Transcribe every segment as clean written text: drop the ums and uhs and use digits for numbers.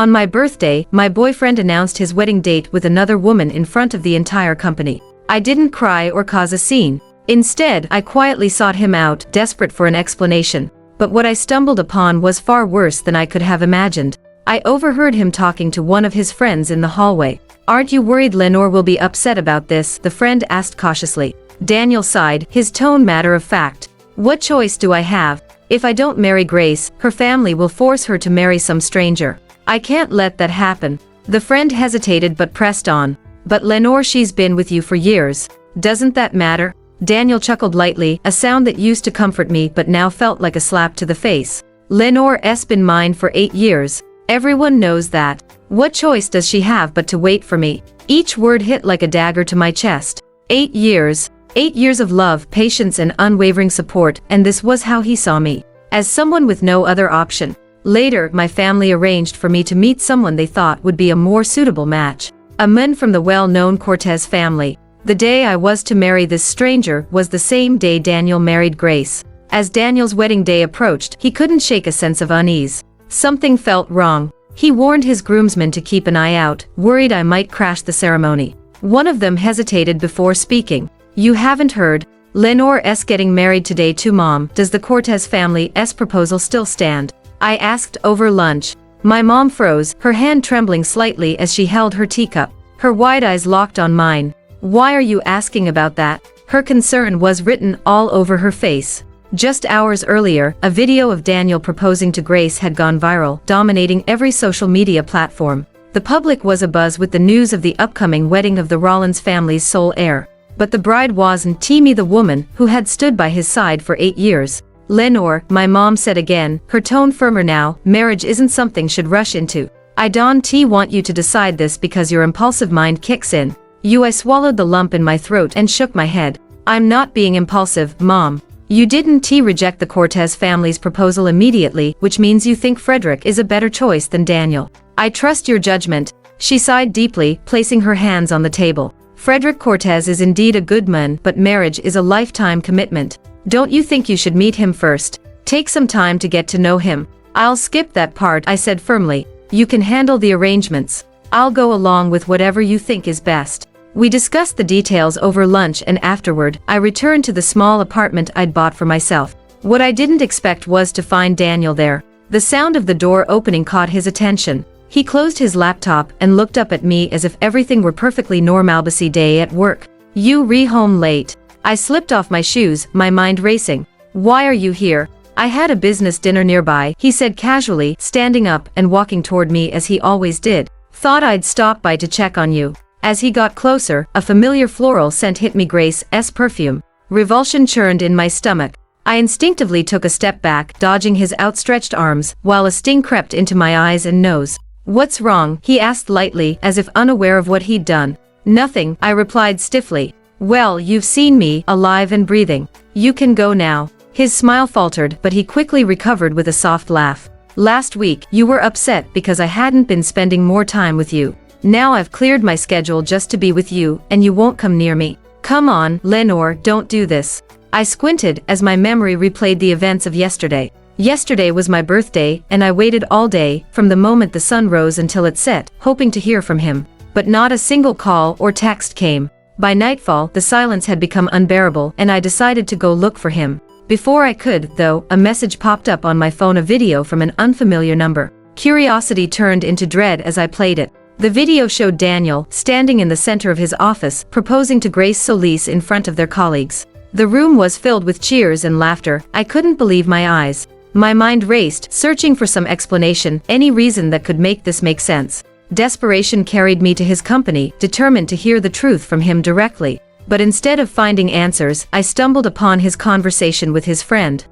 On my birthday, my boyfriend announced his wedding date with another woman in front of the entire company. I didn't cry or cause a scene. Instead, I quietly sought him out, desperate for an explanation. But what I stumbled upon was far worse than I could have imagined. I overheard him talking to one of his friends in the hallway. "Aren't you worried Lenore will be upset about this?" the friend asked cautiously. Daniel sighed, his tone matter of fact. "What choice do I have? If I don't marry Grace, her family will force her to marry some stranger. I can't let that happen." The friend hesitated but pressed on. "But Lenore, she's been with you for years. Doesn't that matter?" Daniel chuckled lightly, a sound that used to comfort me but now felt like a slap to the face. "Lenore's been mine for 8 years. Everyone knows that. What choice does she have but to wait for me?" Each word hit like a dagger to my chest. 8 years. 8 years of love, patience and unwavering support, and this was how he saw me. As someone with no other option. Later, my family arranged for me to meet someone they thought would be a more suitable match. A man from the well-known Cortez family. The day I was to marry this stranger was the same day Daniel married Grace. As Daniel's wedding day approached, he couldn't shake a sense of unease. Something felt wrong. He warned his groomsmen to keep an eye out, worried I might crash the ceremony. One of them hesitated before speaking. "You haven't heard? Lenore's getting married today too, Mom. Does the Cortez family's proposal still stand?" I asked over lunch. My mom froze, her hand trembling slightly as she held her teacup. Her wide eyes locked on mine. "Why are you asking about that?" Her concern was written all over her face. Just hours earlier, a video of Daniel proposing to Grace had gone viral, dominating every social media platform. The public was abuzz with the news of the upcoming wedding of the Rollins family's sole heir. But the bride wasn't Timmy, the woman who had stood by his side for 8 years. "Lenore," my mom said again, her tone firmer now, "marriage isn't something should rush into. I don't want you to decide this because your impulsive mind kicks in." I swallowed the lump in my throat and shook my head. "I'm not being impulsive, Mom. You didn't reject the Cortez family's proposal immediately, which means you think Frederick is a better choice than Daniel. I trust your judgment." She sighed deeply, placing her hands on the table. "Frederick Cortez is indeed a good man, but marriage is a lifetime commitment. Don't you think you should meet him first? Take some time to get to know him." "I'll skip that part," I said firmly. "You can handle the arrangements. I'll go along with whatever you think is best." We discussed the details over lunch, and afterward, I returned to the small apartment I'd bought for myself. What I didn't expect was to find Daniel there. The sound of the door opening caught his attention. He closed his laptop and looked up at me as if everything were perfectly normal. Busy day at work. "You home late?" I slipped off my shoes, my mind racing. "Why are you here?" "I had a business dinner nearby," he said casually, standing up and walking toward me as he always did. "Thought I'd stop by to check on you." As he got closer, a familiar floral scent hit me, Grace's perfume. Revulsion churned in my stomach. I instinctively took a step back, dodging his outstretched arms, while a sting crept into my eyes and nose. "What's wrong?" he asked lightly, as if unaware of what he'd done. "Nothing," I replied stiffly. "Well, you've seen me, alive and breathing. You can go now." His smile faltered, but he quickly recovered with a soft laugh. "Last week, you were upset because I hadn't been spending more time with you. Now I've cleared my schedule just to be with you, and you won't come near me. Come on, Lenore, don't do this." I squinted as my memory replayed the events of yesterday. Yesterday was my birthday, and I waited all day, from the moment the sun rose until it set, hoping to hear from him. But not a single call or text came. By nightfall, the silence had become unbearable, and I decided to go look for him. Before I could, though, a message popped up on my phone, a video from an unfamiliar number. Curiosity turned into dread as I played it. The video showed Daniel, standing in the center of his office, proposing to Grace Solis in front of their colleagues. The room was filled with cheers and laughter. I couldn't believe my eyes. My mind raced, searching for some explanation, any reason that could make this make sense. Desperation carried me to his company, determined to hear the truth from him directly. But instead of finding answers, I stumbled upon his conversation with his friend.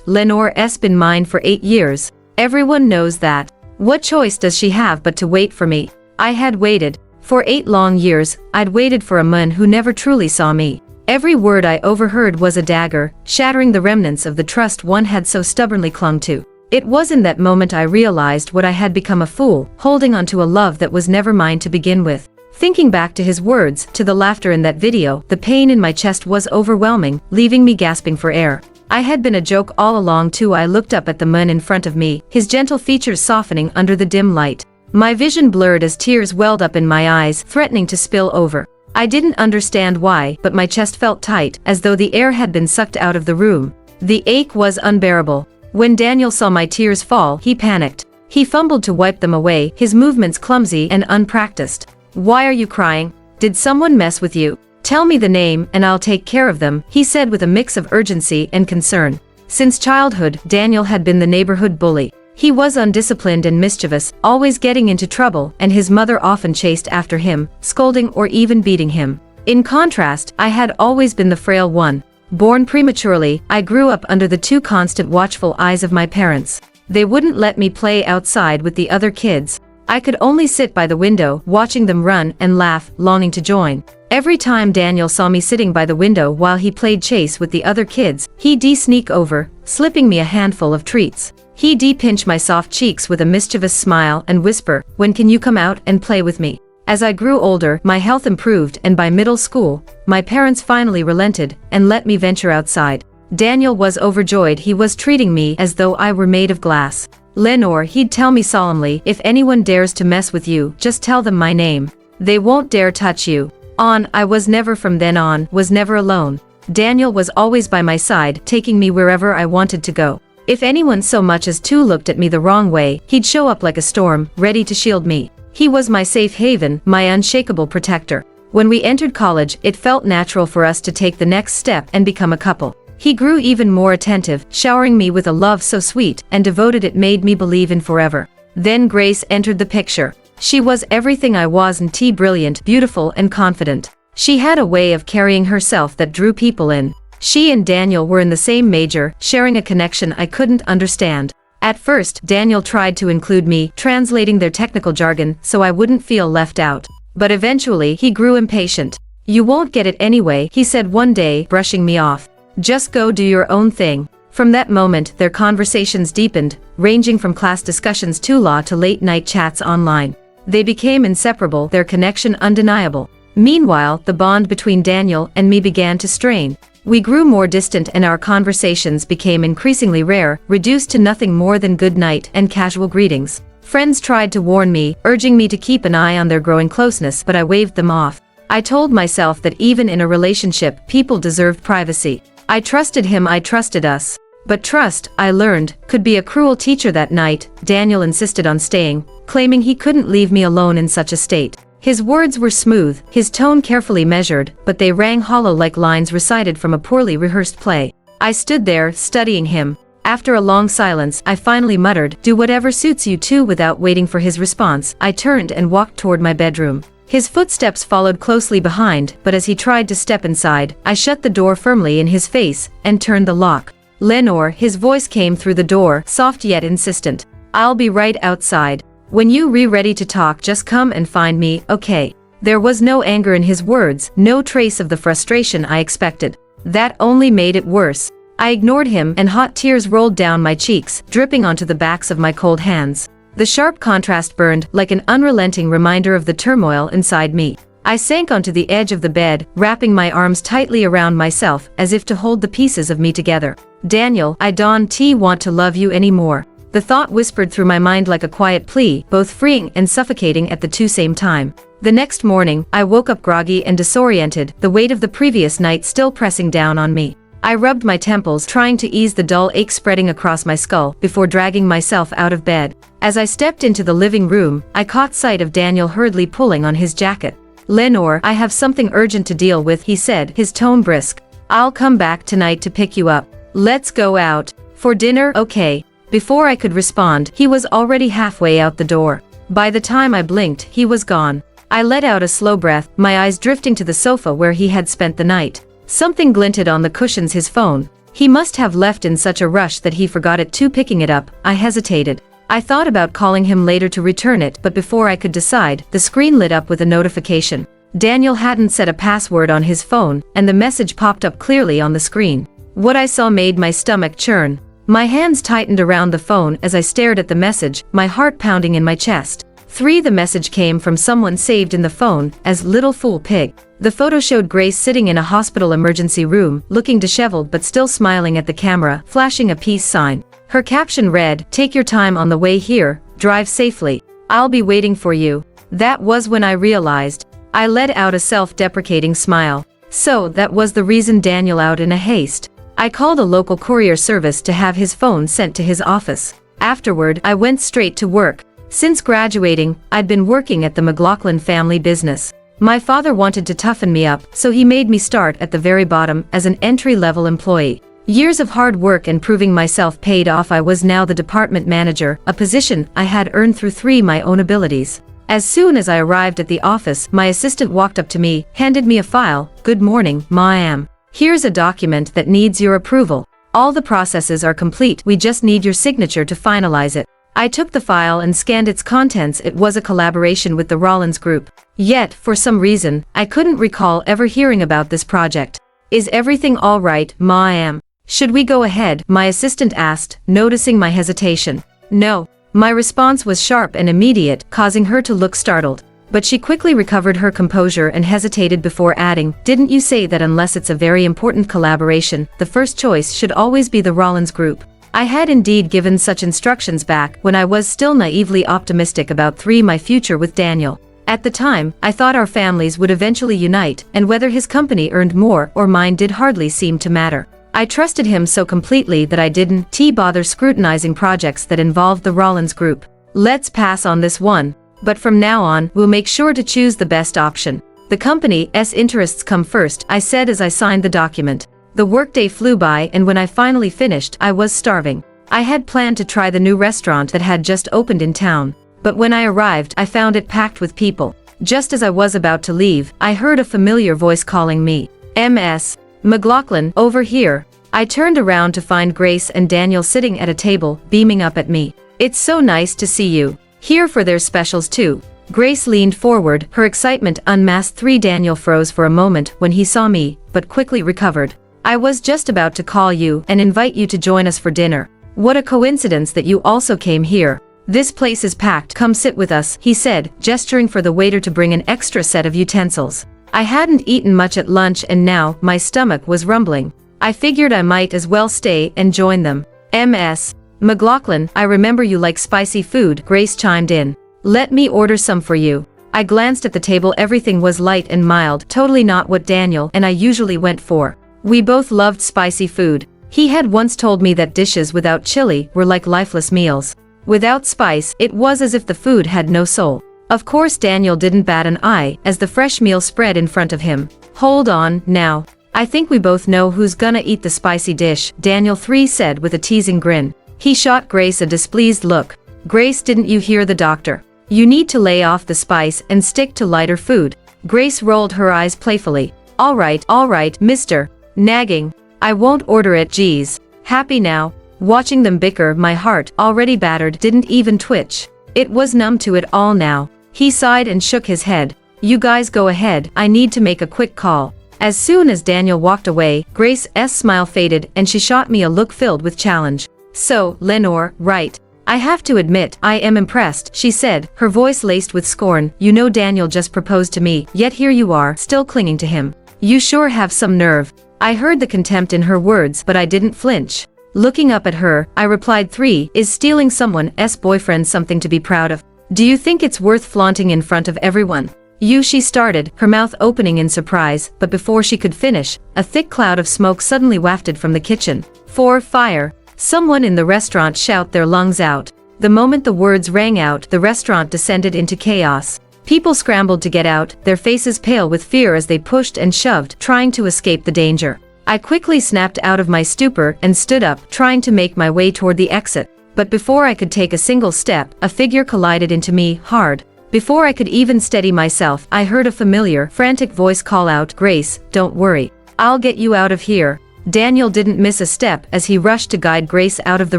"Lenore's been mine for 8 years. Everyone knows that. What choice does she have but to wait for me?" I had waited. For 8 long years, I'd waited for a man who never truly saw me. Every word I overheard was a dagger, shattering the remnants of the trust one had so stubbornly clung to. It was in that moment I realized what I had become, a fool, holding onto a love that was never mine to begin with. Thinking back to his words, to the laughter in that video, the pain in my chest was overwhelming, leaving me gasping for air. I had been a joke all along too. I looked up at the man in front of me, his gentle features softening under the dim light. My vision blurred as tears welled up in my eyes, threatening to spill over. I didn't understand why, but my chest felt tight, as though the air had been sucked out of the room. The ache was unbearable. When Daniel saw my tears fall, he panicked. He fumbled to wipe them away, his movements clumsy and unpracticed. "Why are you crying? Did someone mess with you? Tell me the name, and I'll take care of them," he said with a mix of urgency and concern. Since childhood, Daniel had been the neighborhood bully. He was undisciplined and mischievous, always getting into trouble, and his mother often chased after him, scolding or even beating him. In contrast, I had always been the frail one. Born prematurely, I grew up under the too constant watchful eyes of my parents. They wouldn't let me play outside with the other kids. I could only sit by the window, watching them run and laugh, longing to join. Every time Daniel saw me sitting by the window while he played chase with the other kids, he'd sneak over, slipping me a handful of treats. He'd pinch my soft cheeks with a mischievous smile and whisper, "When can you come out and play with me?" As I grew older, my health improved, and by middle school, my parents finally relented and let me venture outside. Daniel was overjoyed. He was treating me as though I were made of glass. "Lenore," he'd tell me solemnly, "if anyone dares to mess with you, just tell them my name. They won't dare touch you." I was never from then on, was never alone. Daniel was always by my side, taking me wherever I wanted to go. If anyone so much as too looked at me the wrong way, he'd show up like a storm, ready to shield me. He was my safe haven, my unshakable protector. When we entered college, it felt natural for us to take the next step and become a couple. He grew even more attentive, showering me with a love so sweet and devoted it made me believe in forever. Then Grace entered the picture. She was everything I wasn't: brilliant, beautiful, and confident. She had a way of carrying herself that drew people in. She and Daniel were in the same major, sharing a connection I couldn't understand. At first, Daniel tried to include me, translating their technical jargon so I wouldn't feel left out. But eventually, he grew impatient. "You won't get it anyway," he said one day, brushing me off. "Just go do your own thing." From that moment, their conversations deepened, ranging from class discussions to law to late-night chats online. They became inseparable, their connection undeniable. Meanwhile, the bond between Daniel and me began to strain. We grew more distant and our conversations became increasingly rare, reduced to nothing more than good night and casual greetings. Friends tried to warn me, urging me to keep an eye on their growing closeness, but I waved them off. I told myself that even in a relationship, people deserved privacy. I trusted him, I trusted us. But trust, I learned, could be a cruel teacher. That night, Daniel insisted on staying, claiming he couldn't leave me alone in such a state. His words were smooth, his tone carefully measured, but they rang hollow like lines recited from a poorly rehearsed play. I stood there, studying him. After a long silence, I finally muttered, "Do whatever suits you too." Without waiting for his response, I turned and walked toward my bedroom. His footsteps followed closely behind, but as he tried to step inside, I shut the door firmly in his face and turned the lock. "Lenore," his voice came through the door, soft yet insistent. "I'll be right outside. When you're ready to talk, just come and find me, okay?" There was no anger in his words, no trace of the frustration I expected. That only made it worse. I ignored him, and hot tears rolled down my cheeks, dripping onto the backs of my cold hands. The sharp contrast burned like an unrelenting reminder of the turmoil inside me. I sank onto the edge of the bed, wrapping my arms tightly around myself as if to hold the pieces of me together. "Daniel, I don't want to love you anymore." The thought whispered through my mind like a quiet plea, both freeing and suffocating at the same time. The next morning, I woke up groggy and disoriented, the weight of the previous night still pressing down on me. I rubbed my temples, trying to ease the dull ache spreading across my skull, before dragging myself out of bed. As I stepped into the living room, I caught sight of Daniel hurriedly pulling on his jacket. "Lenore, I have something urgent to deal with," he said, his tone brisk. "I'll come back tonight to pick you up. Let's go out. For dinner, okay?" Before I could respond, he was already halfway out the door. By the time I blinked, he was gone. I let out a slow breath, my eyes drifting to the sofa where he had spent the night. Something glinted on the cushions: his phone. He must have left in such a rush that he forgot it too. Picking it up, I hesitated. I thought about calling him later to return it, but before I could decide, the screen lit up with a notification. Daniel hadn't set a password on his phone, and the message popped up clearly on the screen. What I saw made my stomach churn. My hands tightened around the phone as I stared at the message, my heart pounding in my chest. The message came from someone saved in the phone as "Little Fool Pig." The photo showed Grace sitting in a hospital emergency room, looking disheveled but still smiling at the camera, flashing a peace sign. Her caption read, "Take your time on the way here, drive safely. I'll be waiting for you." That was when I realized. I let out a self-deprecating smile. So that was the reason Daniel out in a haste. I called a local courier service to have his phone sent to his office. Afterward, I went straight to work. Since graduating, I'd been working at the McLaughlin family business. My father wanted to toughen me up, so he made me start at the very bottom as an entry-level employee. Years of hard work and proving myself paid off. I was now the department manager, a position I had earned through my own abilities. As soon as I arrived at the office, my assistant walked up to me, handed me a file. "Good morning, ma'am. Here's a document that needs your approval. All the processes are complete, we just need your signature to finalize it." I took the file and scanned its contents. It was a collaboration with the Rollins Group. Yet, for some reason, I couldn't recall ever hearing about this project. "Is everything all right, ma'am? Should we go ahead?" my assistant asked, noticing my hesitation. "No." My response was sharp and immediate, causing her to look startled. But she quickly recovered her composure and hesitated before adding, "Didn't you say that unless it's a very important collaboration, the first choice should always be the Rollins Group?" I had indeed given such instructions back when I was still naively optimistic about my future with Daniel. At the time, I thought our families would eventually unite, and whether his company earned more or mine did hardly seem to matter. I trusted him so completely that I didn't bother scrutinizing projects that involved the Rollins Group. "Let's pass on this one. But from now on, we'll make sure to choose the best option. The company's interests come first," I said as I signed the document. The workday flew by, and when I finally finished, I was starving. I had planned to try the new restaurant that had just opened in town. But when I arrived, I found it packed with people. Just as I was about to leave, I heard a familiar voice calling me. "Ms. McLaughlin, over here." I turned around to find Grace and Daniel sitting at a table, beaming up at me. "It's so nice to see you. Here for their specials too." Grace leaned forward, her excitement unmasked. Daniel froze for a moment when he saw me, but quickly recovered. "I was just about to call you and invite you to join us for dinner. What a coincidence that you also came here. This place is packed, come sit with us," he said, gesturing for the waiter to bring an extra set of utensils. I hadn't eaten much at lunch and now my stomach was rumbling. I figured I might as well stay and join them. "Ms. McLaughlin, I remember you like spicy food," Grace chimed in. "Let me order some for you." I glanced at the table. Everything was light and mild, totally not what Daniel and I usually went for. We both loved spicy food. He had once told me that dishes without chili were like lifeless meals. Without spice, it was as if the food had no soul. Of course Daniel didn't bat an eye as the fresh meal spread in front of him. "Hold on, now. I think we both know who's gonna eat the spicy dish," Daniel said with a teasing grin. He shot Grace a displeased look. "Grace, didn't you hear the doctor? You need to lay off the spice and stick to lighter food." Grace rolled her eyes playfully. All right, mister. Nagging. "I won't order it, geez." Happy now. Watching them bicker, my heart, already battered, didn't even twitch. It was numb to it all now. He sighed and shook his head. "You guys go ahead, I need to make a quick call." As soon as Daniel walked away, Grace's smile faded and she shot me a look filled with challenge. "So, Lenore, right? I have to admit, I am impressed," she said, her voice laced with scorn. "You know Daniel just proposed to me, yet here you are, still clinging to him. You sure have some nerve." I heard the contempt in her words, but I didn't flinch. Looking up at her, I replied, "Is stealing someone's boyfriend something to be proud of? Do you think it's worth flaunting in front of everyone?" She started, her mouth opening in surprise, but before she could finish, a thick cloud of smoke suddenly wafted from the kitchen. "For fire!" Someone in the restaurant shouted their lungs out. The moment the words rang out, the restaurant descended into chaos. People scrambled to get out, their faces pale with fear as they pushed and shoved, trying to escape the danger. I quickly snapped out of my stupor and stood up, trying to make my way toward the exit. But before I could take a single step, a figure collided into me, hard. Before I could even steady myself, I heard a familiar, frantic voice call out, "Grace, don't worry. I'll get you out of here." Daniel didn't miss a step as he rushed to guide Grace out of the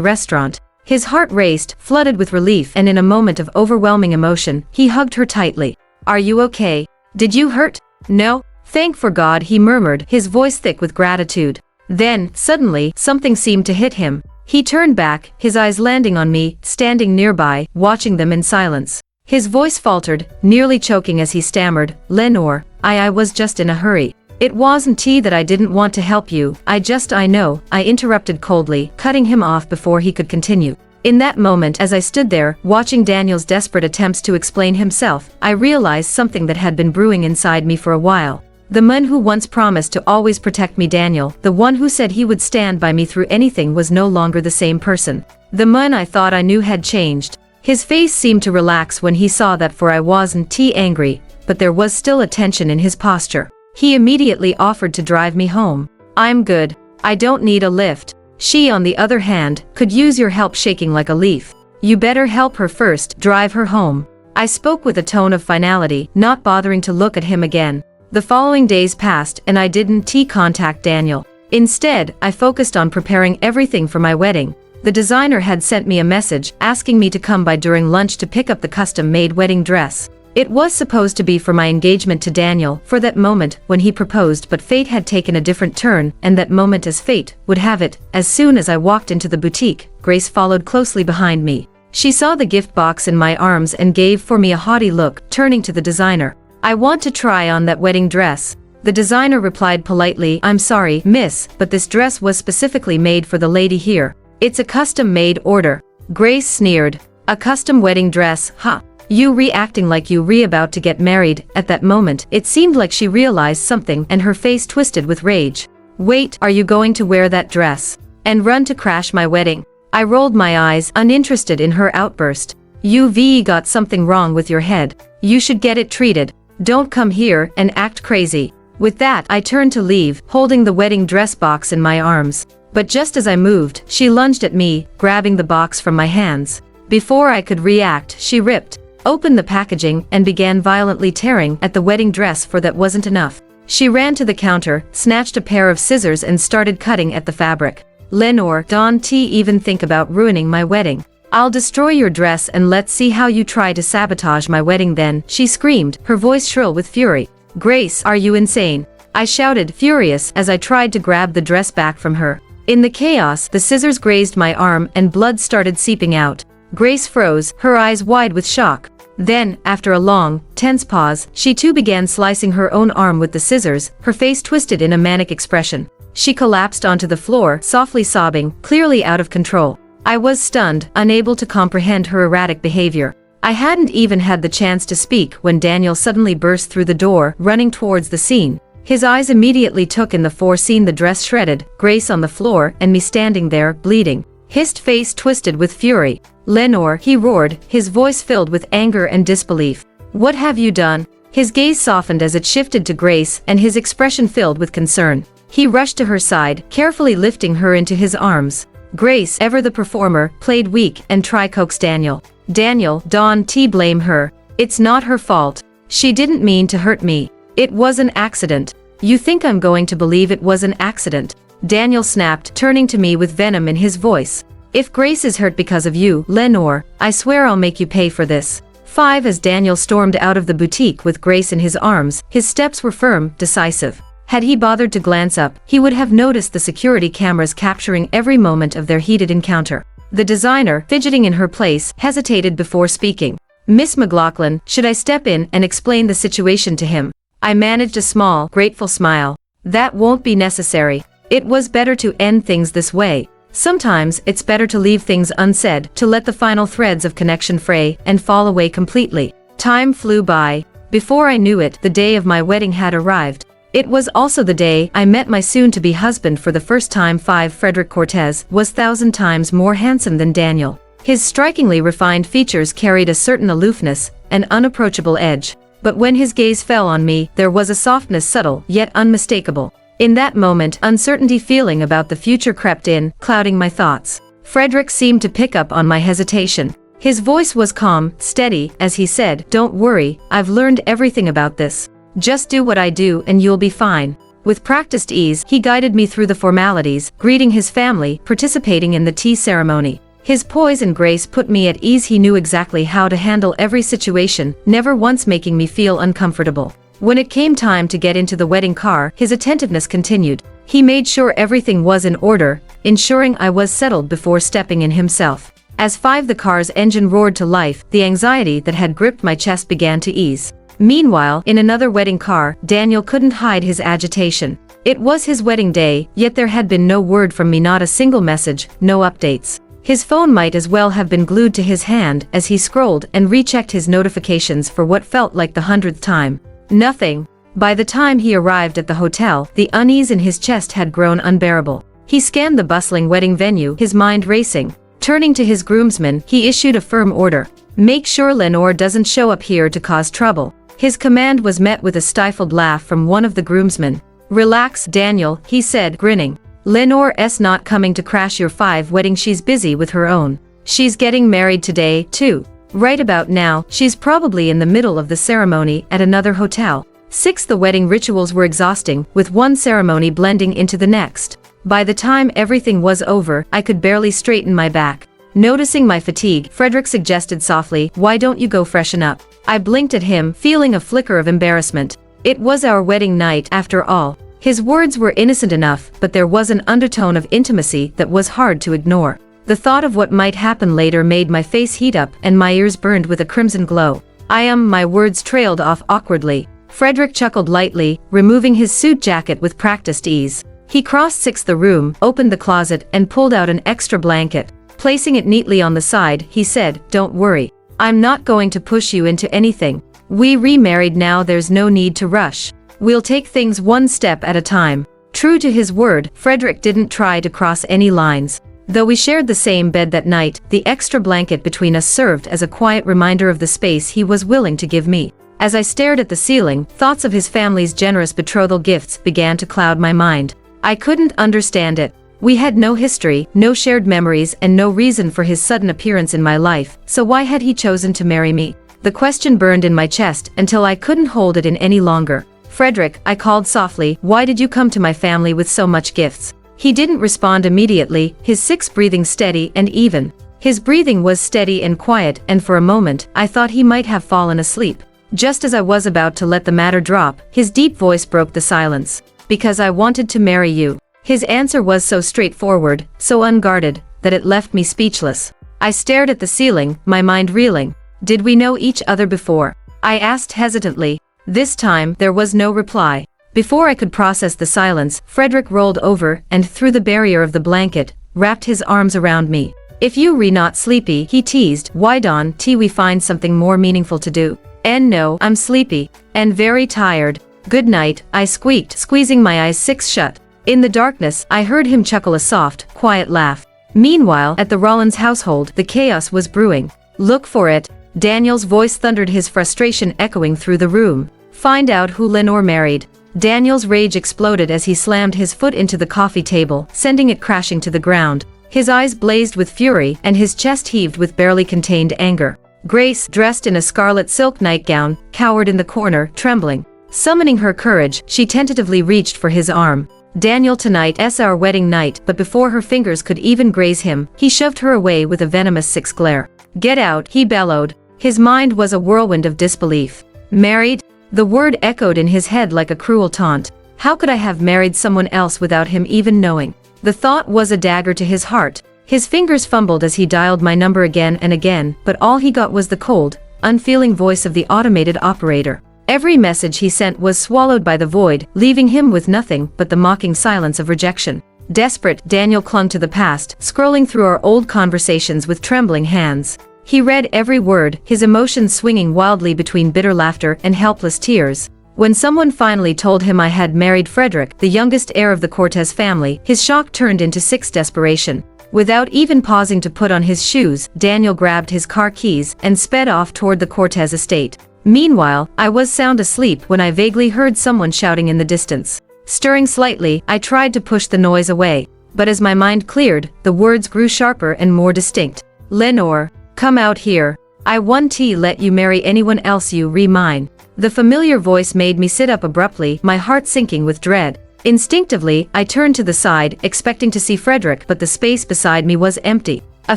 restaurant. His heart raced, flooded with relief, and in a moment of overwhelming emotion, he hugged her tightly. "Are you okay? Did you hurt?" "No. Thank for God," he murmured, his voice thick with gratitude. Then, suddenly, something seemed to hit him. He turned back, his eyes landing on me, standing nearby, watching them in silence. His voice faltered, nearly choking as he stammered, "Lenore, I was just in a hurry. It wasn't that I didn't want to help you, I know," I interrupted coldly, cutting him off before he could continue. In that moment, as I stood there, watching Daniel's desperate attempts to explain himself, I realized something that had been brewing inside me for a while. The man who once promised to always protect me, Daniel, the one who said he would stand by me through anything, was no longer the same person. The man I thought I knew had changed. His face seemed to relax when he saw that, for I wasn't angry, but there was still a tension in his posture. He immediately offered to drive me home. "I'm good. I don't need a lift." She, on the other hand, could use your help, shaking like a leaf. "You better help her first, drive her home." I spoke with a tone of finality, not bothering to look at him again. The following days passed and I didn't contact Daniel. Instead, I focused on preparing everything for my wedding. The designer had sent me a message asking me to come by during lunch to pick up the custom-made wedding dress. It was supposed to be for my engagement to Daniel for that moment when he proposed, but fate had taken a different turn, and that moment, as fate would have it, as soon as I walked into the boutique, Grace followed closely behind me. She saw the gift box in my arms and gave for me a haughty look, turning to the designer. "I want to try on that wedding dress." The designer replied politely, "I'm sorry, miss, but this dress was specifically made for the lady here. It's a custom-made order." Grace sneered. "A custom wedding dress, huh? You reacting like you about to get married." At that moment, it seemed like she realized something and her face twisted with rage. "Wait, are you going to wear that dress and run to crash my wedding?" I rolled my eyes, uninterested in her outburst. "You've got something wrong with your head. You should get it treated. Don't come here and act crazy." With that, I turned to leave, holding the wedding dress box in my arms. But just as I moved, she lunged at me, grabbing the box from my hands. Before I could react, she ripped open the packaging and began violently tearing at the wedding dress. For that wasn't enough, she ran to the counter, snatched a pair of scissors and started cutting at the fabric. "Lenore, don't even think about ruining my wedding. I'll destroy your dress and let's see how you try to sabotage my wedding then," she screamed, her voice shrill with fury. "Grace, are you insane?" I shouted, furious, as I tried to grab the dress back from her. In the chaos, the scissors grazed my arm and blood started seeping out. Grace froze, her eyes wide with shock. Then, after a long, tense pause, she too began slicing her own arm with the scissors, her face twisted in a manic expression. She collapsed onto the floor, softly sobbing, clearly out of control. I was stunned, unable to comprehend her erratic behavior. I hadn't even had the chance to speak when Daniel suddenly burst through the door, running towards the scene. His eyes immediately took in the foreseen: the dress shredded, Grace on the floor, and me standing there, bleeding. His face twisted with fury. "Lenore," he roared, his voice filled with anger and disbelief. "What have you done?" His gaze softened as it shifted to Grace, and his expression filled with concern. He rushed to her side, carefully lifting her into his arms. Grace, ever the performer, played weak and coaxed Daniel. "Daniel, don't blame her. It's not her fault. She didn't mean to hurt me. It was an accident." "You think I'm going to believe it was an accident?" Daniel snapped, turning to me with venom in his voice. "If Grace is hurt because of you, Lenore, I swear I'll make you pay for this." 5. As Daniel stormed out of the boutique with Grace in his arms, his steps were firm, decisive. Had he bothered to glance up, he would have noticed the security cameras capturing every moment of their heated encounter. The designer, fidgeting in her place, hesitated before speaking. "Miss McLaughlin, should I step in and explain the situation to him?" I managed a small, grateful smile. "That won't be necessary. It was better to end things this way. Sometimes it's better to leave things unsaid, to let the final threads of connection fray and fall away completely." Time flew by. Before I knew it, the day of my wedding had arrived. It was also the day I met my soon-to-be husband for the first time. 5. Frederick Cortez was 1,000 times more handsome than Daniel. His strikingly refined features carried a certain aloofness, an unapproachable edge. But when his gaze fell on me, there was a softness subtle, yet unmistakable. In that moment, uncertainty feeling about the future crept in, clouding my thoughts. Frederick seemed to pick up on my hesitation. His voice was calm, steady, as he said, "Don't worry, I've learned everything about this. Just do what I do and you'll be fine." With practiced ease, he guided me through the formalities, greeting his family, participating in the tea ceremony. His poise and grace put me at ease. He knew exactly how to handle every situation, never once making me feel uncomfortable. When it came time to get into the wedding car, his attentiveness continued. He made sure everything was in order, ensuring I was settled before stepping in himself. As 5 the car's engine roared to life, the anxiety that had gripped my chest began to ease. Meanwhile, in another wedding car, Daniel couldn't hide his agitation. It was his wedding day, yet there had been no word from me, not a single message, no updates. His phone might as well have been glued to his hand as he scrolled and rechecked his notifications for what felt like the 100th time. Nothing. By the time he arrived at the hotel, the unease in his chest had grown unbearable. He scanned the bustling wedding venue, his mind racing. Turning to his groomsmen, he issued a firm order. Make sure Lenore doesn't show up here to cause trouble. His command was met with a stifled laugh from one of the groomsmen. Relax, Daniel, he said, grinning. Lenore's not coming to crash your 5 wedding, she's busy with her own. She's getting married today, too. Right about now, she's probably in the middle of the ceremony at another hotel. 6 the wedding rituals were exhausting, with one ceremony blending into the next. By the time everything was over, I could barely straighten my back. Noticing my fatigue, Frederick suggested softly, why don't you go freshen up? I blinked at him, feeling a flicker of embarrassment. It was our wedding night, after all. His words were innocent enough, but there was an undertone of intimacy that was hard to ignore. The thought of what might happen later made my face heat up and my ears burned with a crimson glow. My words trailed off awkwardly. Frederick chuckled lightly, removing his suit jacket with practiced ease. He crossed 6 the room, opened the closet, and pulled out an extra blanket. Placing it neatly on the side, he said, don't worry. I'm not going to push you into anything. We remarried now, there's no need to rush. We'll take things one step at a time. True to his word, Frederick didn't try to cross any lines. Though we shared the same bed that night, the extra blanket between us served as a quiet reminder of the space he was willing to give me. As I stared at the ceiling, thoughts of his family's generous betrothal gifts began to cloud my mind. I couldn't understand it. We had no history, no shared memories, and no reason for his sudden appearance in my life, so why had he chosen to marry me? The question burned in my chest until I couldn't hold it in any longer. Frederick, I called softly, why did you come to my family with so much gifts? He didn't respond immediately, his 6 breathing steady and even. His breathing was steady and quiet, and for a moment, I thought he might have fallen asleep. Just as I was about to let the matter drop, his deep voice broke the silence. Because I wanted to marry you. His answer was so straightforward, so unguarded, that it left me speechless. I stared at the ceiling, my mind reeling. Did we know each other before? I asked hesitantly. This time, there was no reply. Before I could process the silence, Frederick rolled over and, through the barrier of the blanket, wrapped his arms around me. If you re not sleepy, he teased, why don't we find something more meaningful to do? And no, I'm sleepy. And very tired. Good night, I squeaked, squeezing my eyes 6 shut. In the darkness, I heard him chuckle a soft, quiet laugh. Meanwhile, at the Rollins household, the chaos was brewing. Look for it. Daniel's voice thundered, his frustration echoing through the room. Find out who Lenore married. Daniel's rage exploded as he slammed his foot into the coffee table, sending it crashing to the ground. His eyes blazed with fury, and his chest heaved with barely contained anger. Grace, dressed in a scarlet silk nightgown, cowered in the corner, trembling. Summoning her courage, she tentatively reached for his arm. Daniel, tonight's our wedding night, but before her fingers could even graze him, he shoved her away with a venomous 6 glare. Get out, he bellowed. His mind was a whirlwind of disbelief. Married? The word echoed in his head like a cruel taunt. How could I have married someone else without him even knowing? The thought was a dagger to his heart. His fingers fumbled as he dialed my number again and again, but all he got was the cold, unfeeling voice of the automated operator. Every message he sent was swallowed by the void, leaving him with nothing but the mocking silence of rejection. Desperate, Daniel clung to the past, scrolling through our old conversations with trembling hands. He read every word, his emotions swinging wildly between bitter laughter and helpless tears. When someone finally told him I had married Frederick, the youngest heir of the Cortez family, his shock turned into 6 desperation. Without even pausing to put on his shoes, Daniel grabbed his car keys and sped off toward the Cortez estate. Meanwhile, I was sound asleep when I vaguely heard someone shouting in the distance. Stirring slightly, I tried to push the noise away, but as my mind cleared, the words grew sharper and more distinct. Lenore, come out here. I won't let you marry anyone else, you mine. The familiar voice made me sit up abruptly, my heart sinking with dread. Instinctively, I turned to the side, expecting to see Frederick, but the space beside me was empty. A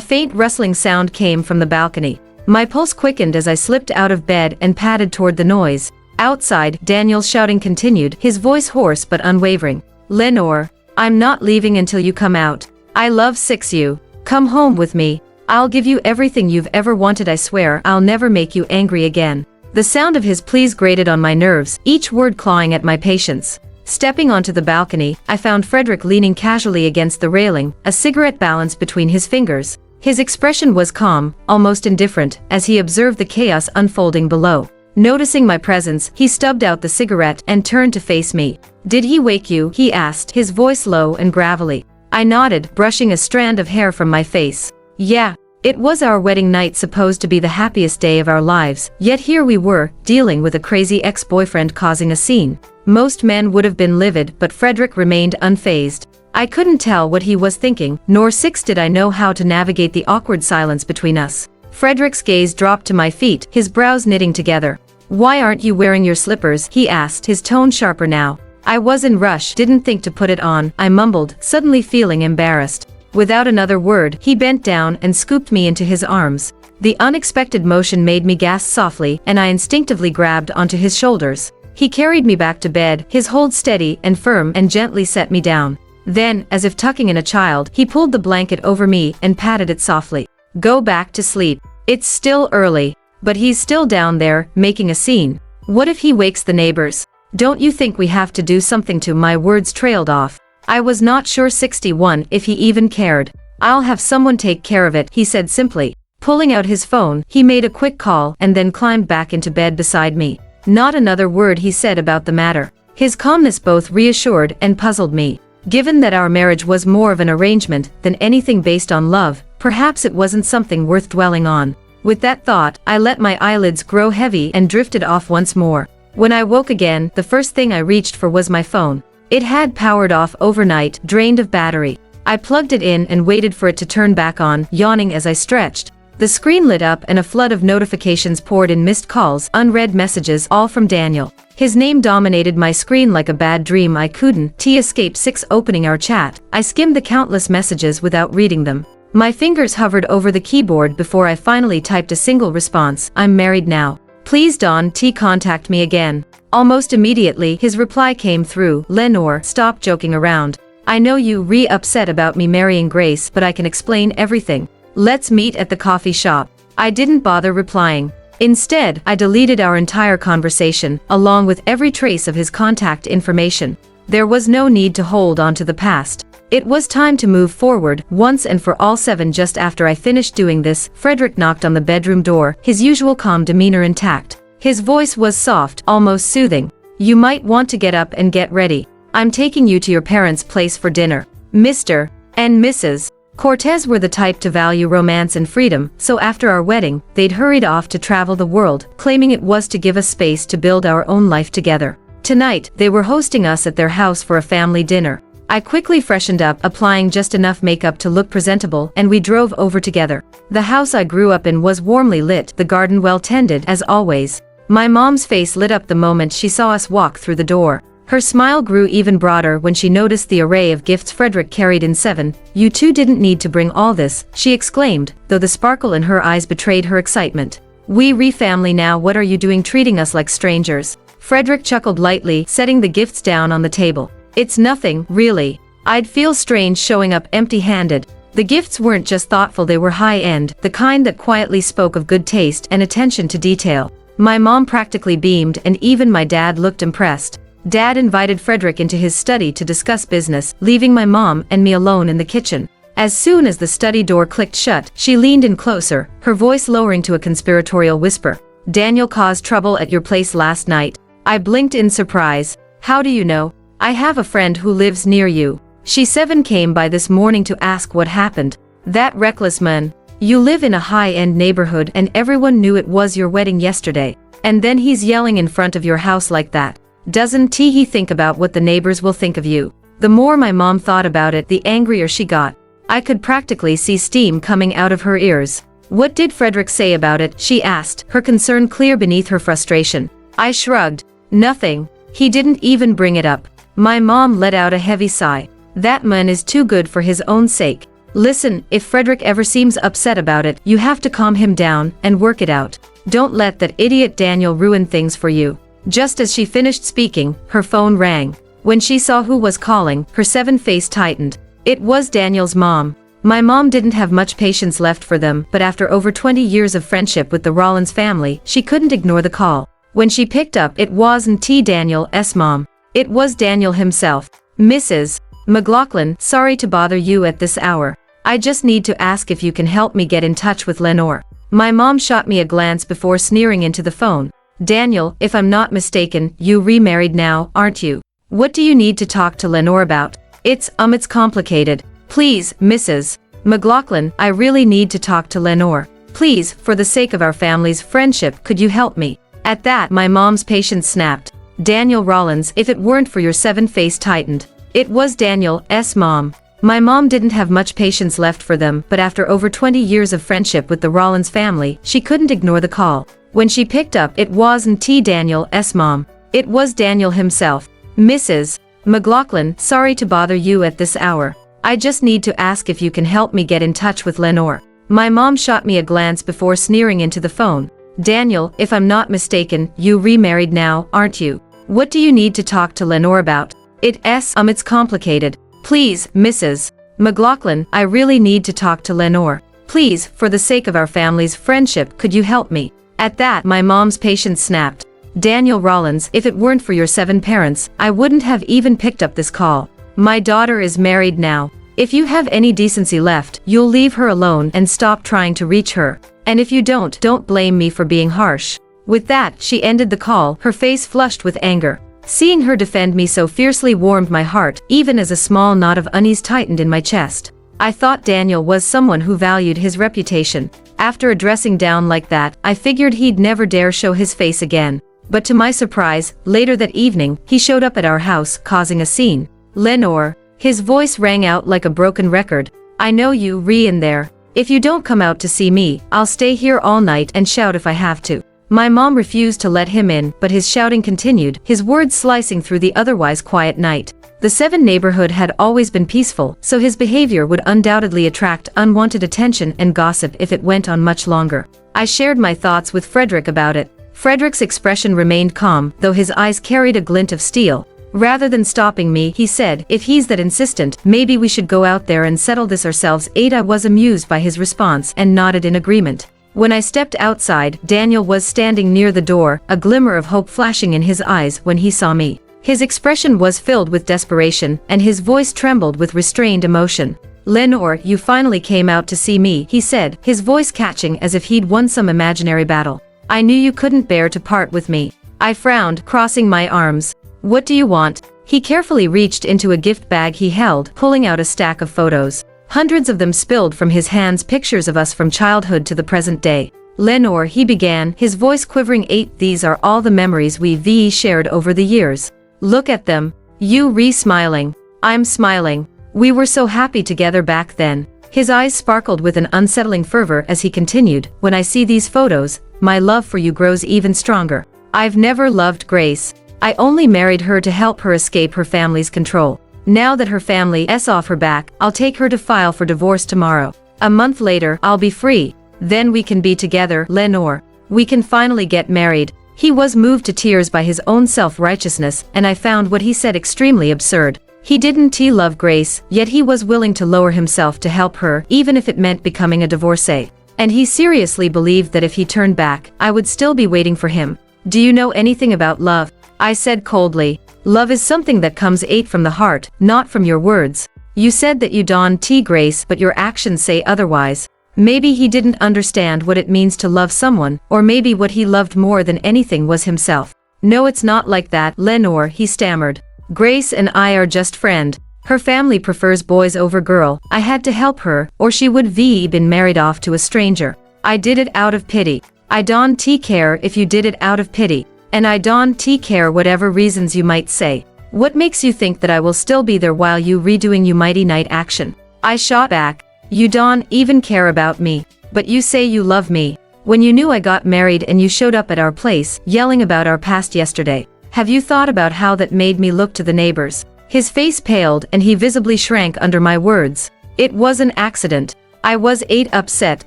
faint rustling sound came from the balcony. My pulse quickened as I slipped out of bed and padded toward the noise. Outside, Daniel's shouting continued, his voice hoarse but unwavering. Lenore, I'm not leaving until you come out. I love 6 you. Come home with me. I'll give you everything you've ever wanted. I swear I'll never make you angry again. The sound of his pleas grated on my nerves, each word clawing at my patience. Stepping onto the balcony, I found Frederick leaning casually against the railing, a cigarette balanced between his fingers. His expression was calm, almost indifferent, as he observed the chaos unfolding below. Noticing my presence, he stubbed out the cigarette and turned to face me. "Did he wake you?" he asked, his voice low and gravelly. I nodded, brushing a strand of hair from my face. "Yeah. It was our wedding night, supposed to be the happiest day of our lives, yet here we were, dealing with a crazy ex-boyfriend causing a scene." Most men would have been livid, but Frederick remained unfazed. I couldn't tell what he was thinking, nor did I know how to navigate the awkward silence between us. Frederick's gaze dropped to my feet, his brows knitting together. "Why aren't you wearing your slippers?" he asked, his tone sharper now. "I was in rush, didn't think to put it on," I mumbled, suddenly feeling embarrassed. Without another word, he bent down and scooped me into his arms. The unexpected motion made me gasp softly, and I instinctively grabbed onto his shoulders. He carried me back to bed, his hold steady and firm, and gently set me down. Then, as if tucking in a child, he pulled the blanket over me and patted it softly. "Go back to sleep. It's still early." But he's still down there, making a scene. What if he wakes the neighbors? "Don't you think we have to do something to—" My words trailed off. I was not sure 61 if he even cared. "I'll have someone take care of it," he said simply. Pulling out his phone, he made a quick call and then climbed back into bed beside me. Not another word he said about the matter. His calmness both reassured and puzzled me. Given that our marriage was more of an arrangement than anything based on love, perhaps it wasn't something worth dwelling on. With that thought, I let my eyelids grow heavy and drifted off once more. When I woke again, the first thing I reached for was my phone. It had powered off overnight, drained of battery. I plugged it in and waited for it to turn back on, yawning as I stretched. The screen lit up and a flood of notifications poured in: missed calls, unread messages, all from Daniel. His name dominated my screen like a bad dream. I couldn't escape. Opening our chat, I skimmed the countless messages without reading them. My fingers hovered over the keyboard before I finally typed a single response: "I'm married now. Please don't contact me again." Almost immediately, his reply came through: "Lenore, stop joking around. I know you upset about me marrying Grace, but I can explain everything. Let's meet at the coffee shop." I didn't bother replying. Instead, I deleted our entire conversation, along with every trace of his contact information. There was no need to hold on to the past. It was time to move forward, once and for all. Just after I finished doing this, Frederick knocked on the bedroom door, his usual calm demeanor intact. His voice was soft, almost soothing. "You might want to get up and get ready. I'm taking you to your parents' place for dinner." Mr. and Mrs. Cortez were the type to value romance and freedom, so after our wedding, they'd hurried off to travel the world, claiming it was to give us space to build our own life together. Tonight, they were hosting us at their house for a family dinner. I quickly freshened up, applying just enough makeup to look presentable, and we drove over together. The house I grew up in was warmly lit, the garden well tended, as always. My mom's face lit up the moment she saw us walk through the door. Her smile grew even broader when she noticed the array of gifts Frederick carried in 7. "You two didn't need to bring all this," she exclaimed, though the sparkle in her eyes betrayed her excitement. "We family now. What are you doing treating us like strangers?" Frederick chuckled lightly, setting the gifts down on the table. "It's nothing, really. I'd feel strange showing up empty-handed." The gifts weren't just thoughtful, they were high-end, the kind that quietly spoke of good taste and attention to detail. My mom practically beamed, and even my dad looked impressed. Dad invited Frederick into his study to discuss business, leaving my mom and me alone in the kitchen. As soon as the study door clicked shut, she leaned in closer, her voice lowering to a conspiratorial whisper. "Daniel caused trouble at your place last night." I blinked in surprise. "How do you know?" "I have a friend who lives near you. She 7 came by this morning to ask what happened." "That reckless man. You live in a high-end neighborhood and everyone knew it was your wedding yesterday. And then he's yelling in front of your house like that. Doesn't he think about what the neighbors will think of you?" The more my mom thought about it, the angrier she got. I could practically see steam coming out of her ears. "What did Frederick say about it?" she asked, her concern clear beneath her frustration. I shrugged. "Nothing. He didn't even bring it up." My mom let out a heavy sigh. "That man is too good for his own sake. Listen, if Frederick ever seems upset about it, you have to calm him down and work it out. Don't let that idiot Daniel ruin things for you." Just as she finished speaking, her phone rang. When she saw who was calling, her 7 face tightened. It was Daniel's mom. My mom didn't have much patience left for them, but after over 20 years of friendship with the Rollins family, she couldn't ignore the call. When she picked up, it wasn't Daniel's mom. It was Daniel himself. Mrs. McLaughlin, sorry to bother you at this hour. I just need to ask if you can help me get in touch with Lenore. My mom shot me a glance before sneering into the phone. Daniel, if I'm not mistaken, you remarried now, aren't you? What do you need to talk to Lenore about? It's complicated. Please, Mrs. McLaughlin, I really need to talk to Lenore. Please, for the sake of our family's friendship, could you help me? At that, my mom's patience snapped. Daniel Rollins, if it weren't for your face tightened. It was Daniel's mom. My mom didn't have much patience left for them, but after over 20 years of friendship with the Rollins family, she couldn't ignore the call. When she picked up, it wasn't Daniel's mom. It was Daniel himself. Mrs. McLaughlin, sorry to bother you at this hour. I just need to ask if you can help me get in touch with Lenore. My mom shot me a glance before sneering into the phone. Daniel, if I'm not mistaken, you remarried now, aren't you? What do you need to talk to Lenore about? It's complicated. Please, Mrs. McLaughlin, I really need to talk to Lenore. Please, for the sake of our family's friendship, could you help me? At that, my mom's patience snapped. Daniel Rollins, if it weren't for your 7 parents, I wouldn't have even picked up this call. My daughter is married now. If you have any decency left, you'll leave her alone and stop trying to reach her. And if you don't blame me for being harsh. With that, she ended the call, her face flushed with anger. Seeing her defend me so fiercely warmed my heart, even as a small knot of unease tightened in my chest. I thought Daniel was someone who valued his reputation. After a dressing down like that, I figured he'd never dare show his face again. But to my surprise, later that evening, he showed up at our house, causing a scene. Lenore. His voice rang out like a broken record. I know you, in there. If you don't come out to see me, I'll stay here all night and shout if I have to. My mom refused to let him in, but his shouting continued, his words slicing through the otherwise quiet night. The 7 neighborhood had always been peaceful, so his behavior would undoubtedly attract unwanted attention and gossip if it went on much longer. I shared my thoughts with Frederick about it. Frederick's expression remained calm, though his eyes carried a glint of steel. Rather than stopping me, he said, if he's that insistent, maybe we should go out there and settle this ourselves. I was amused by his response and nodded in agreement. When I stepped outside, Daniel was standing near the door, a glimmer of hope flashing in his eyes when he saw me. His expression was filled with desperation, and his voice trembled with restrained emotion. Lenore, you finally came out to see me, he said, his voice catching as if he'd won some imaginary battle. I knew you couldn't bear to part with me. I frowned, crossing my arms. What do you want? He carefully reached into a gift bag he held, pulling out a stack of photos. Hundreds of them spilled from his hands, pictures of us from childhood to the present day. Lenore, he began, his voice quivering. These are all the memories we've shared over the years. Look at them. You smiling. I'm smiling. We were so happy together back then. His eyes sparkled with an unsettling fervor as he continued, when I see these photos, my love for you grows even stronger. I've never loved Grace. I only married her to help her escape her family's control. Now that her family's off her back, I'll take her to file for divorce tomorrow. A month later, I'll be free. Then we can be together, Lenore. We can finally get married. He was moved to tears by his own self-righteousness, and I found what he said extremely absurd. He didn't love Grace, yet he was willing to lower himself to help her, even if it meant becoming a divorcee. And he seriously believed that if he turned back, I would still be waiting for him. Do you know anything about love? I said coldly. Love is something that comes from the heart, not from your words. You said that you don't Grace, but your actions say otherwise. Maybe he didn't understand what it means to love someone, or maybe what he loved more than anything was himself. No, it's not like that, Lenore, he stammered. Grace and I are just friend. Her family prefers boys over girl. I had to help her, or she would been married off to a stranger. I did it out of pity. I don't care if you did it out of pity. And I don't care whatever reasons you might say. What makes you think that I will still be there while you redoing you mighty night action? I shot back. You don't even care about me. But you say you love me. When you knew I got married and you showed up at our place, yelling about our past yesterday. Have you thought about how that made me look to the neighbors? His face paled and he visibly shrank under my words. It was an accident. I was upset,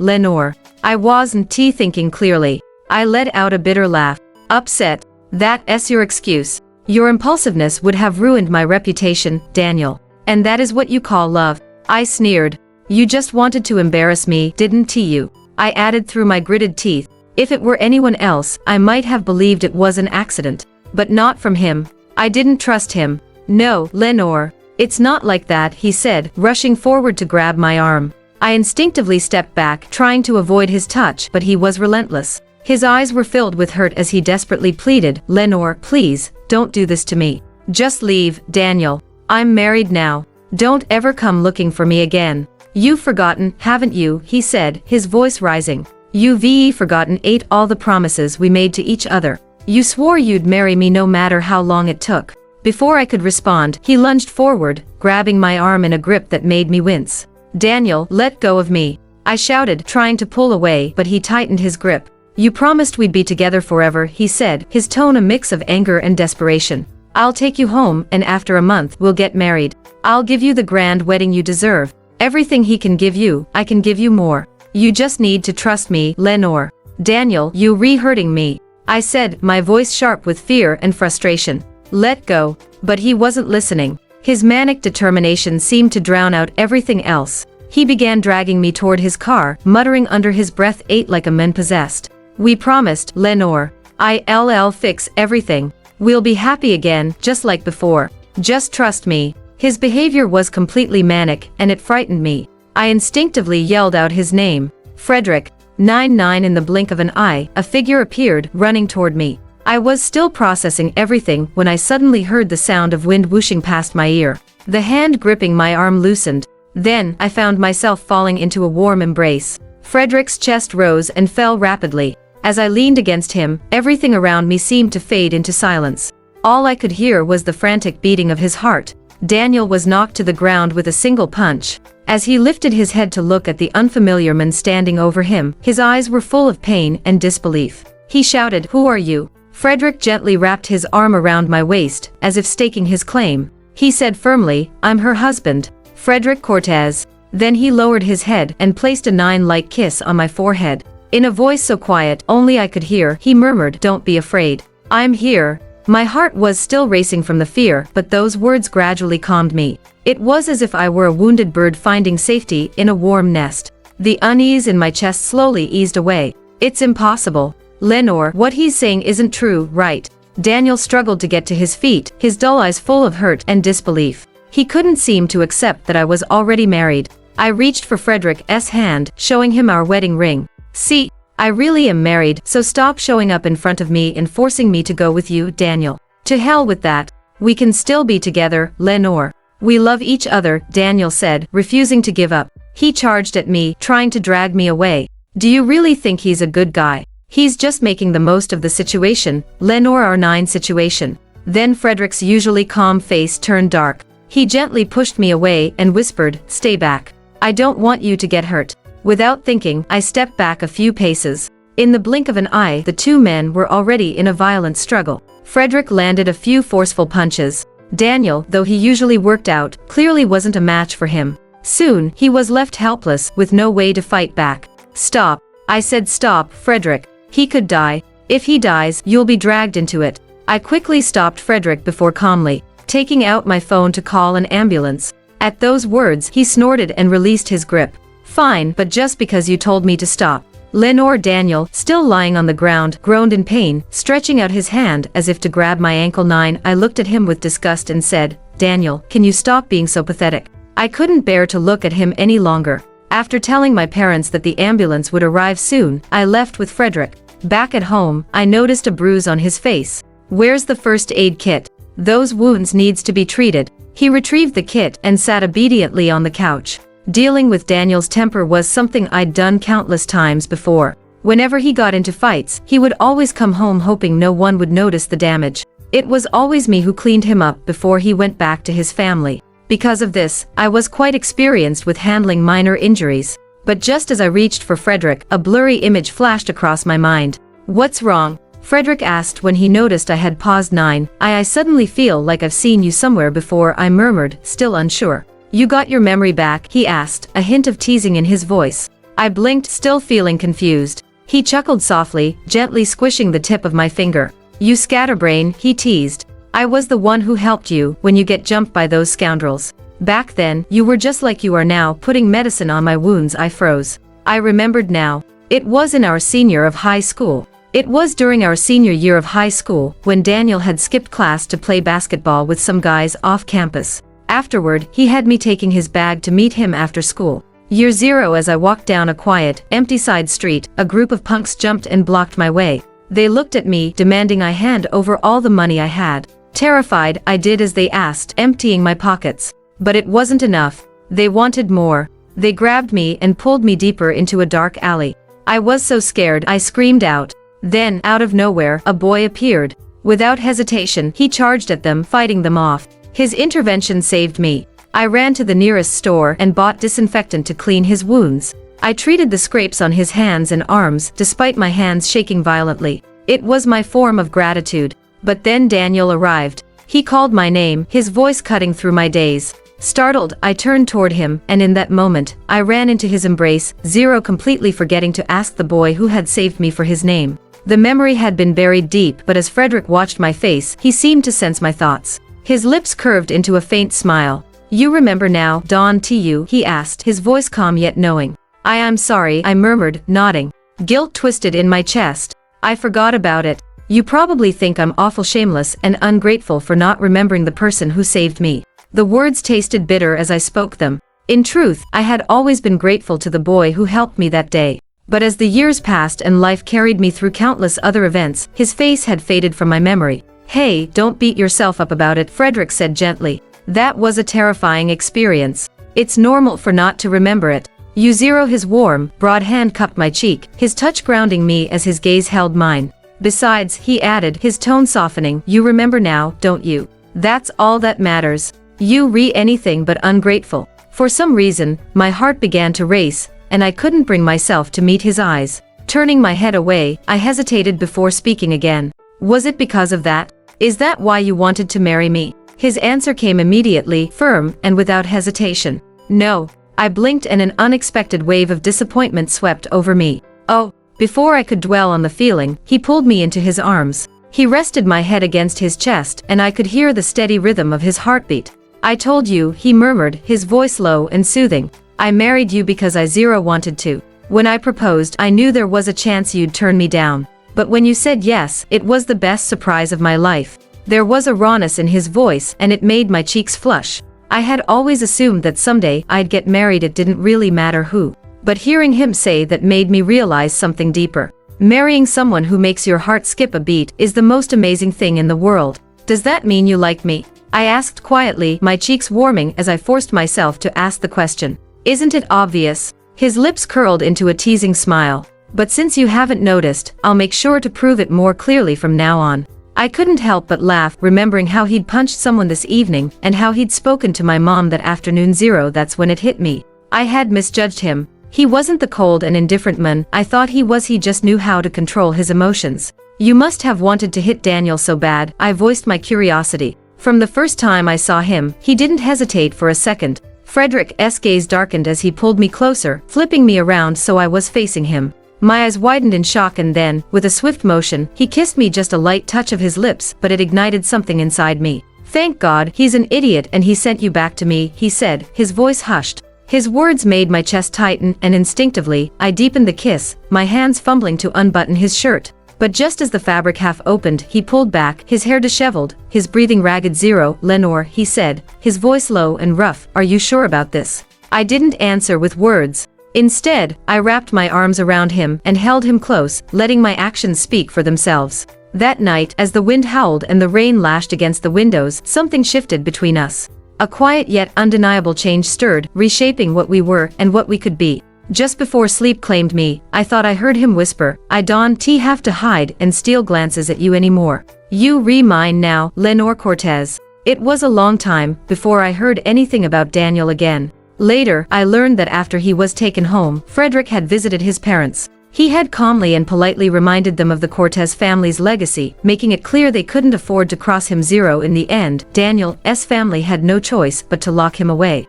Lenore. I wasn't thinking clearly. I let out a bitter laugh. Upset? That's your excuse. Your impulsiveness would have ruined my reputation, Daniel. And that is what you call love. I sneered. You just wanted to embarrass me, didn't you? I added through my gritted teeth. If it were anyone else, I might have believed it was an accident. But not from him. I didn't trust him. No, Lenore. It's not like that, he said, rushing forward to grab my arm. I instinctively stepped back, trying to avoid his touch, but he was relentless. His eyes were filled with hurt as he desperately pleaded, Lenore, please, don't do this to me. Just leave, Daniel. I'm married now. Don't ever come looking for me again. You've forgotten, haven't you, he said, his voice rising. You've forgotten all the promises we made to each other. You swore you'd marry me no matter how long it took. Before I could respond, he lunged forward, grabbing my arm in a grip that made me wince. Daniel, let go of me. I shouted, trying to pull away, but he tightened his grip. You promised we'd be together forever, he said, his tone a mix of anger and desperation. I'll take you home, and after a month, we'll get married. I'll give you the grand wedding you deserve. Everything he can give you, I can give you more. You just need to trust me, Lenore. Daniel, you're hurting me. I said, my voice sharp with fear and frustration. Let go. But he wasn't listening. His manic determination seemed to drown out everything else. He began dragging me toward his car, muttering under his breath, ate like a man possessed. We promised, Lenore. I'll fix everything. We'll be happy again, just like before. Just trust me. His behavior was completely manic, and it frightened me. I instinctively yelled out his name. Frederick. 9-9 in the blink of an eye, a figure appeared, running toward me. I was still processing everything when I suddenly heard the sound of wind whooshing past my ear. The hand gripping my arm loosened. Then, I found myself falling into a warm embrace. Frederick's chest rose and fell rapidly. As I leaned against him, everything around me seemed to fade into silence. All I could hear was the frantic beating of his heart. Daniel was knocked to the ground with a single punch. As he lifted his head to look at the unfamiliar man standing over him, his eyes were full of pain and disbelief. He shouted, Who are you? Frederick gently wrapped his arm around my waist, as if staking his claim. He said firmly, I'm her husband, Frederick Cortez. Then he lowered his head and placed a 9-like kiss on my forehead. In a voice so quiet only I could hear, he murmured, Don't be afraid. I'm here. My heart was still racing from the fear, but those words gradually calmed me. It was as if I were a wounded bird finding safety in a warm nest. The unease in my chest slowly eased away. It's impossible. Lenore, what he's saying isn't true, right? Daniel struggled to get to his feet, his dull eyes full of hurt and disbelief. He couldn't seem to accept that I was already married. I reached for Frederick's hand, showing him our wedding ring. See, I really am married, so stop showing up in front of me and forcing me to go with you, Daniel. To hell with that. We can still be together, Lenore. We love each other, Daniel said, refusing to give up. He charged at me, trying to drag me away. Do you really think he's a good guy? He's just making the most of the situation, Lenore, our 9 situation. Then Frederick's usually calm face turned dark. He gently pushed me away and whispered, Stay back. I don't want you to get hurt. Without thinking, I stepped back a few paces. In the blink of an eye, the two men were already in a violent struggle. Frederick landed a few forceful punches. Daniel, though he usually worked out, clearly wasn't a match for him. Soon, he was left helpless, with no way to fight back. Stop. I said stop, Frederick. He could die. If he dies, you'll be dragged into it. I quickly stopped Frederick before calmly taking out my phone to call an ambulance. At those words, he snorted and released his grip. Fine, but just because you told me to stop. Lenore. Daniel, still lying on the ground, groaned in pain, stretching out his hand as if to grab my ankle. 9. I looked at him with disgust and said, Daniel, can you stop being so pathetic? I couldn't bear to look at him any longer. After telling my parents that the ambulance would arrive soon, I left with Frederick. Back at home, I noticed a bruise on his face. Where's the first aid kit? Those wounds needs to be treated. He retrieved the kit and sat obediently on the couch. Dealing with Daniel's temper was something I'd done countless times before. Whenever he got into fights, he would always come home hoping no one would notice the damage. It was always me who cleaned him up before he went back to his family. Because of this, I was quite experienced with handling minor injuries. But just as I reached for Frederick, a blurry image flashed across my mind. What's wrong? Frederick asked when he noticed I had paused. 9. I suddenly feel like I've seen you somewhere before, I murmured, still unsure. You got your memory back? He asked, a hint of teasing in his voice. I blinked, still feeling confused. He chuckled softly, gently squishing the tip of my finger. You scatterbrain, he teased. I was the one who helped you when you get jumped by those scoundrels. Back then, you were just like you are now, putting medicine on my wounds. I froze. I remembered now. It was in our senior of high school. It was during our senior year of high school, when Daniel had skipped class to play basketball with some guys off campus. Afterward, he had me taking his bag to meet him after school. Year 0. As I walked down a quiet, empty side street, a group of punks jumped and blocked my way. They looked at me, demanding I hand over all the money I had. Terrified, I did as they asked, emptying my pockets. But it wasn't enough. They wanted more. They grabbed me and pulled me deeper into a dark alley. I was so scared, I screamed out. Then, out of nowhere, a boy appeared. Without hesitation, he charged at them, fighting them off. His intervention saved me. I ran to the nearest store and bought disinfectant to clean his wounds. I treated the scrapes on his hands and arms, despite my hands shaking violently. It was my form of gratitude. But then Daniel arrived. He called my name, his voice cutting through my daze. Startled, I turned toward him, and in that moment, I ran into his embrace, 0 completely forgetting to ask the boy who had saved me for his name. The memory had been buried deep, but as Frederick watched my face, he seemed to sense my thoughts. His lips curved into a faint smile. "You remember now, Don T.U.?" he asked, his voice calm yet knowing. "I am sorry," I murmured, nodding. Guilt twisted in my chest. "I forgot about it. You probably think I'm awful shameless and ungrateful for not remembering the person who saved me." The words tasted bitter as I spoke them. In truth, I had always been grateful to the boy who helped me that day. But as the years passed and life carried me through countless other events, his face had faded from my memory. "Hey, don't beat yourself up about it," Frederick said gently. "That was a terrifying experience. It's normal for not to remember it." U0. His warm, broad hand cupped my cheek, his touch grounding me as his gaze held mine. "Besides," he added, his tone softening, "you remember now, don't you? That's all that matters. You re anything but ungrateful." For some reason, my heart began to race, and I couldn't bring myself to meet his eyes. Turning my head away, I hesitated before speaking again. "Was it because of that? Is that why you wanted to marry me?" His answer came immediately, firm, and without hesitation. "No." I blinked and an unexpected wave of disappointment swept over me. "Oh." Before I could dwell on the feeling, he pulled me into his arms. He rested my head against his chest, and I could hear the steady rhythm of his heartbeat. "I told you," he murmured, his voice low and soothing. "I married you because I 0 wanted to. When I proposed, I knew there was a chance you'd turn me down. But when you said yes, it was the best surprise of my life." There was a rawness in his voice, and it made my cheeks flush. I had always assumed that someday I'd get married, it didn't really matter who. But hearing him say that made me realize something deeper. Marrying someone who makes your heart skip a beat is the most amazing thing in the world. "Does that mean you like me?" I asked quietly, my cheeks warming as I forced myself to ask the question. "Isn't it obvious?" His lips curled into a teasing smile. "But since you haven't noticed, I'll make sure to prove it more clearly from now on." I couldn't help but laugh, remembering how he'd punched someone this evening, and how he'd spoken to my mom that afternoon. 0. That's when it hit me. I had misjudged him. He wasn't the cold and indifferent man I thought he was. He just knew how to control his emotions. "You must have wanted to hit Daniel so bad," I voiced my curiosity. From the first time I saw him, he didn't hesitate for a second. Frederick's gaze darkened as he pulled me closer, flipping me around so I was facing him. My eyes widened in shock, and then, with a swift motion, he kissed me, just a light touch of his lips, but it ignited something inside me. "Thank God, he's an idiot and he sent you back to me," he said, his voice hushed. His words made my chest tighten, and instinctively, I deepened the kiss, my hands fumbling to unbutton his shirt. But just as the fabric half opened, he pulled back, his hair disheveled, his breathing ragged. 0. "Lenore," he said, his voice low and rough, "are you sure about this?" I didn't answer with words. Instead, I wrapped my arms around him and held him close, letting my actions speak for themselves. That night, as the wind howled and the rain lashed against the windows, something shifted between us. A quiet yet undeniable change stirred, reshaping what we were and what we could be. Just before sleep claimed me, I thought I heard him whisper, "I don't have to hide and steal glances at you anymore. You mine now, Lenore Cortez." It was a long time before I heard anything about Daniel again. Later, I learned that after he was taken home, Frederick had visited his parents. He had calmly and politely reminded them of the Cortez family's legacy, making it clear they couldn't afford to cross him. 0. In the end, Daniel's family had no choice but to lock him away.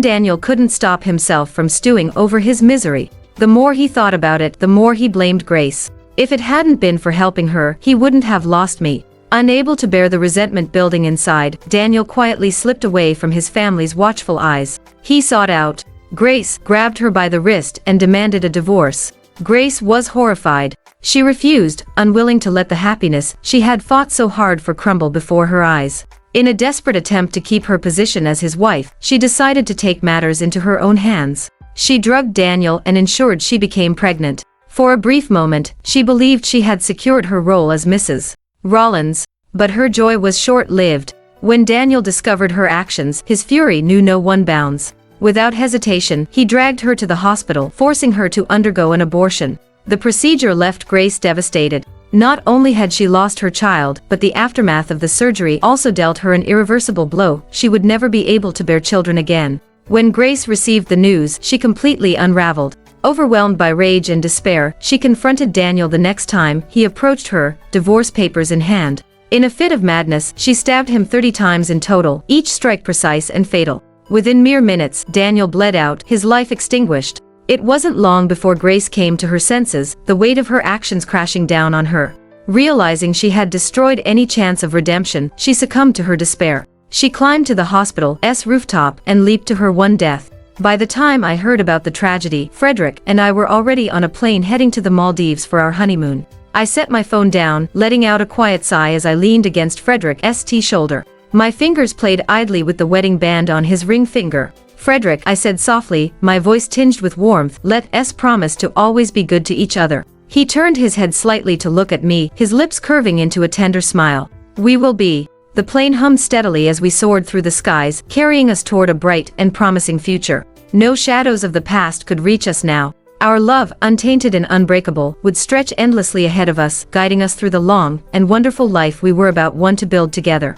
Daniel couldn't stop himself from stewing over his misery. The more he thought about it, the more he blamed Grace. If it hadn't been for helping her, he wouldn't have lost me. Unable to bear the resentment building inside, Daniel quietly slipped away from his family's watchful eyes. He sought out Grace, grabbed her by the wrist, and demanded a divorce. Grace was horrified. She refused, unwilling to let the happiness she had fought so hard for crumble before her eyes. In a desperate attempt to keep her position as his wife, she decided to take matters into her own hands. She drugged Daniel and ensured she became pregnant. For a brief moment, she believed she had secured her role as Mrs. Rollins, but her joy was short-lived. When Daniel discovered her actions, his fury knew no bounds. Without hesitation, he dragged her to the hospital, forcing her to undergo an abortion. The procedure left Grace devastated. Not only had she lost her child, but the aftermath of the surgery also dealt her an irreversible blow. She would never be able to bear children again. When Grace received the news, she completely unraveled. Overwhelmed by rage and despair, she confronted Daniel the next time he approached her, divorce papers in hand. In a fit of madness, she stabbed him 30 times in total, each strike precise and fatal. Within mere minutes, Daniel bled out, his life extinguished. It wasn't long before Grace came to her senses, the weight of her actions crashing down on her. Realizing she had destroyed any chance of redemption, she succumbed to her despair. She climbed to the hospital's rooftop and leaped to her one death. By the time I heard about the tragedy, Frederick and I were already on a plane heading to the Maldives for our honeymoon. I set my phone down, letting out a quiet sigh as I leaned against Frederick's shoulder. My fingers played idly with the wedding band on his ring finger. "Frederick," I said softly, my voice tinged with warmth, "let's promise to always be good to each other." He turned his head slightly to look at me, his lips curving into a tender smile. "We will be." The plane hummed steadily as we soared through the skies, carrying us toward a bright and promising future. No shadows of the past could reach us now. Our love, untainted and unbreakable, would stretch endlessly ahead of us, guiding us through the long and wonderful life we were about to build together.